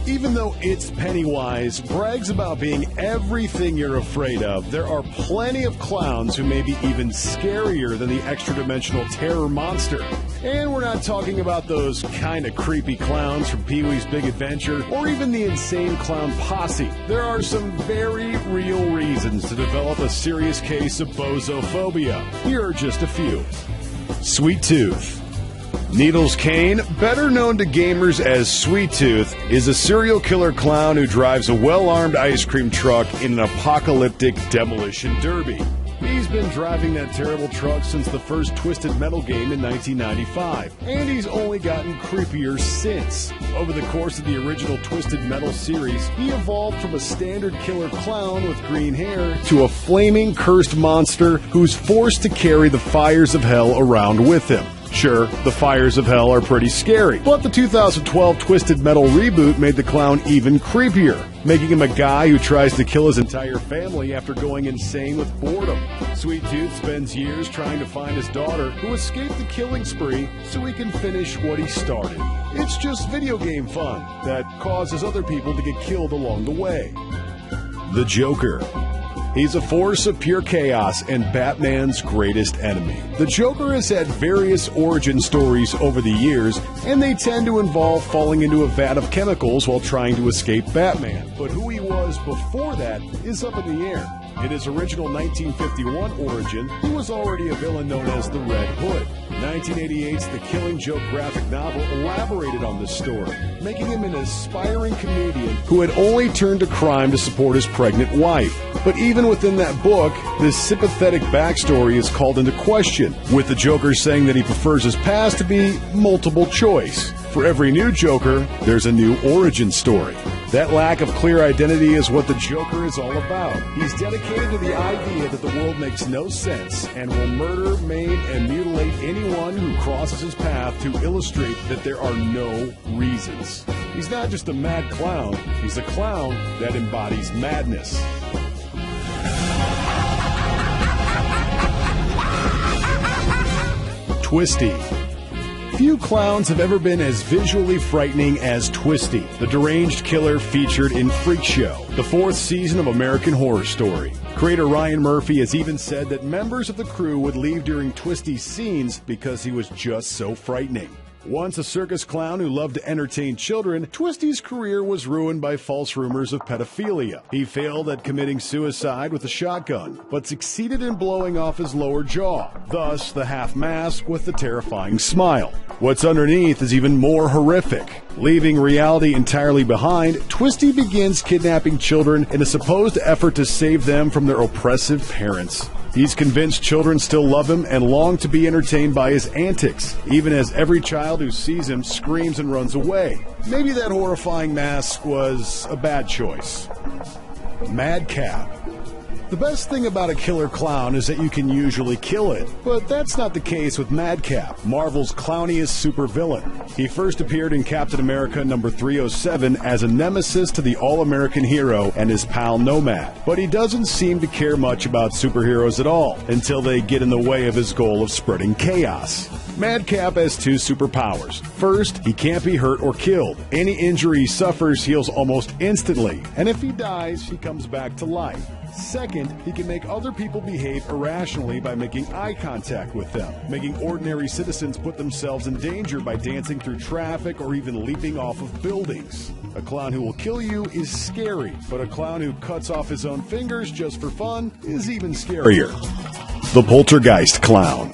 Even though It's Pennywise brags about being everything you're afraid of, there are plenty of clowns who may be even scarier than the extra-dimensional terror monster. And we're not talking about those kind of creepy clowns from Pee-wee's Big Adventure, or even the insane clown posse. There are some very real reasons to develop a serious case of bozophobia. Here are just a few. Sweet Tooth. Needles Kane, better known to gamers as Sweet Tooth, is a serial killer clown who drives a well-armed ice cream truck in an apocalyptic demolition derby. He's been driving that terrible truck since the first Twisted Metal game in 1995, and he's only gotten creepier since. Over the course of the original Twisted Metal series, he evolved from a standard killer clown with green hair to a flaming, cursed monster who's forced to carry the fires of hell around with him. Sure, the fires of hell are pretty scary, but the 2012 Twisted Metal reboot made the clown even creepier, making him a guy who tries to kill his entire family after going insane with boredom. Sweet Tooth spends years trying to find his daughter, who escaped the killing spree, so he can finish what he started. It's just video game fun that causes other people to get killed along the way. The Joker. He's a force of pure chaos and Batman's greatest enemy. The Joker has had various origin stories over the years, and they tend to involve falling into a vat of chemicals while trying to escape Batman. But who he was before that is up in the air. In his original 1951 origin, he was already a villain known as the Red Hood. 1988's The Killing Joke graphic novel elaborated on this story, making him an aspiring comedian who had only turned to crime to support his pregnant wife. But even within that book, this sympathetic backstory is called into question, with the Joker saying that he prefers his past to be multiple choice. For every new Joker, there's a new origin story. That lack of clear identity is what the Joker is all about. He's dedicated to the idea that the world makes no sense and will murder, maim, and mutilate anyone who crosses his path to illustrate that there are no reasons. He's not just a mad clown, he's a clown that embodies madness. Twisty. Few clowns have ever been as visually frightening as Twisty, the deranged killer featured in Freak Show, the fourth season of American Horror Story. Creator Ryan Murphy has even said that members of the crew would leave during Twisty's scenes because he was just so frightening. Once a circus clown who loved to entertain children, Twisty's career was ruined by false rumors of pedophilia. He failed at committing suicide with a shotgun, but succeeded in blowing off his lower jaw, thus the half mask with the terrifying smile. What's underneath is even more horrific. Leaving reality entirely behind, Twisty begins kidnapping children in a supposed effort to save them from their oppressive parents. He's convinced children still love him and long to be entertained by his antics, even as every child who sees him screams and runs away. Maybe that horrifying mask was a bad choice. Madcap. The best thing about a killer clown is that you can usually kill it, but that's not the case with Madcap, Marvel's clowniest supervillain. He first appeared in Captain America number 307 as a nemesis to the all-American hero and his pal Nomad, but he doesn't seem to care much about superheroes at all until they get in the way of his goal of spreading chaos. Madcap has two superpowers. First, he can't be hurt or killed. Any injury he suffers heals almost instantly, and if he dies, he comes back to life. Second, he can make other people behave irrationally by making eye contact with them, making ordinary citizens put themselves in danger by dancing through traffic or even leaping off of buildings. A clown who will kill you is scary, but a clown who cuts off his own fingers just for fun is even scarier. The Poltergeist Clown.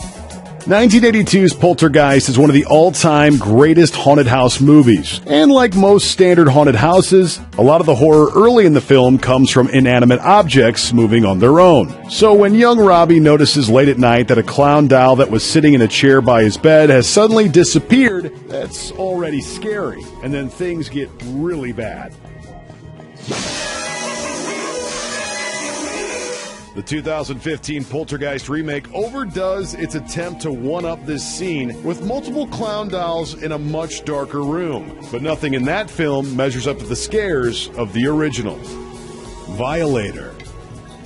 1982's Poltergeist is one of the all-time greatest haunted house movies. And like most standard haunted houses, a lot of the horror early in the film comes from inanimate objects moving on their own. So when young Robbie notices late at night that a clown doll that was sitting in a chair by his bed has suddenly disappeared, that's already scary. And then things get really bad. The 2015 Poltergeist remake overdoes its attempt to one-up this scene with multiple clown dolls in a much darker room, but nothing in that film measures up to the scares of the original. Violator.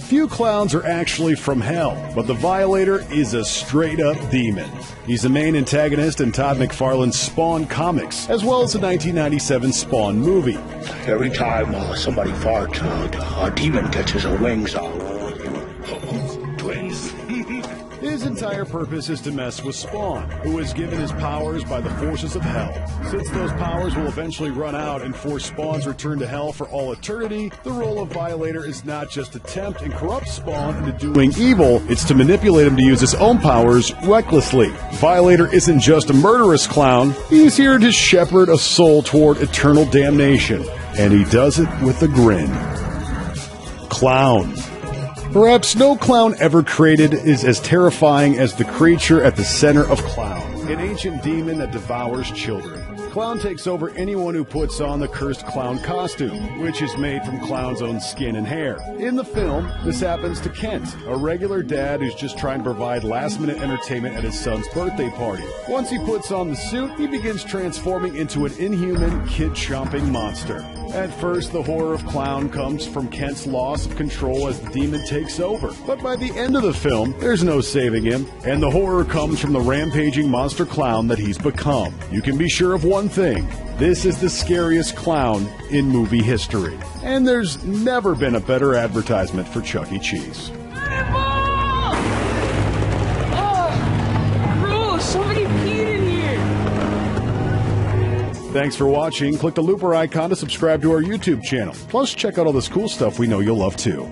Few clowns are actually from hell, but the Violator is a straight-up demon. He's the main antagonist in Todd McFarlane's Spawn comics, as well as the 1997 Spawn movie. Every time somebody farts, a demon gets his wings off. Twins. His entire purpose is to mess with Spawn, who is given his powers by the forces of hell. Since those powers will eventually run out and force Spawn's return to hell for all eternity, the role of Violator is not just to tempt and corrupt Spawn into doing evil, it's to manipulate him to use his own powers recklessly. Violator isn't just a murderous clown, he's here to shepherd a soul toward eternal damnation. And he does it with a grin. Clown. Perhaps no clown ever created is as terrifying as the creature at the center of Clown, an ancient demon that devours children. Clown takes over anyone who puts on the cursed clown costume, which is made from Clown's own skin and hair. In the film, this happens to Kent, a regular dad who's just trying to provide last-minute entertainment at his son's birthday party. Once he puts on the suit, he begins transforming into an inhuman, kid-chomping monster. At first, the horror of Clown comes from Kent's loss of control as the demon takes over. But by the end of the film, there's no saving him, and the horror comes from the rampaging monster clown that he's become. You can be sure of one thing: this is the scariest clown in movie history. And there's never been a better advertisement for Chuck E. Cheese. Thanks for watching. Click the looper icon to subscribe to our YouTube channel. Plus, check out all this cool stuff we know you'll love too.